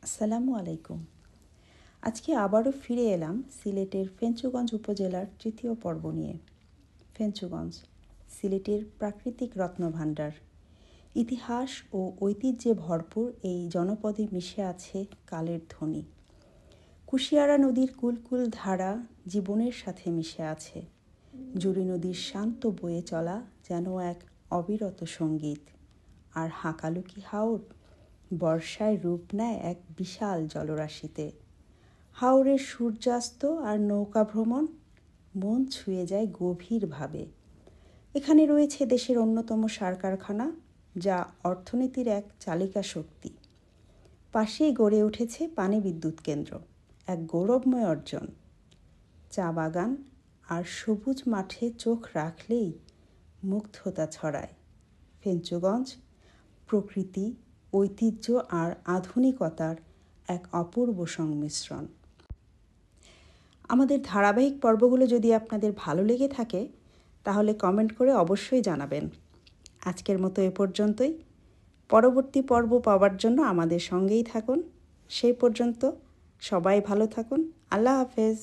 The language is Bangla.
আসসালামু আলাইকুম। আজকে আবারও ফিরে এলাম সিলেটের ফেঞ্চুগঞ্জ উপজেলার তৃতীয় পর্ব নিয়ে। ফেঞ্চুগঞ্জ সিলেটের প্রাকৃতিক রত্নভাণ্ডার। ইতিহাস ও ঐতিহ্যে ভরপুর এই জনপদে মিশে আছে কালের ধ্বনি। কুশিয়ারা নদীর কুলকুল ধারা জীবনের সাথে মিশে আছে। জুড়ি নদীর শান্ত বয়ে চলা যেন এক অবিরত সঙ্গীত। আর হাকালুকি হাওর বর্ষায় রূপ নেয় এক বিশাল জলরাশিতে। হাওরের সূর্যাস্ত আর নৌকা ভ্রমণ মন ছুঁয়ে যায় গভীরভাবে। এখানে রয়েছে দেশের অন্যতম সার কারখানা, যা অর্থনীতির এক চালিকা শক্তি। পাশেই গড়ে উঠেছে পানি বিদ্যুৎ কেন্দ্র, এক গৌরবময় অর্জন। চা বাগান আর সবুজ মাঠে চোখ রাখলেই মুগ্ধতা ছড়ায়। ফেঞ্চুগঞ্জ প্রকৃতি, ঐতিহ্য আর আধুনিকতার এক অপূর্ব সংমিশ্রণ। আমাদের ধারাবাহিক পর্বগুলো যদি আপনাদের ভালো লেগে থাকে তাহলে কমেন্ট করে অবশ্যই জানাবেন। আজকের মতো এ পর্যন্তই। পরবর্তী পর্ব পাওয়ার জন্য আমাদের সঙ্গেই থাকুন। সেই পর্যন্ত সবাই ভালো থাকুন। আল্লাহ হাফেজ।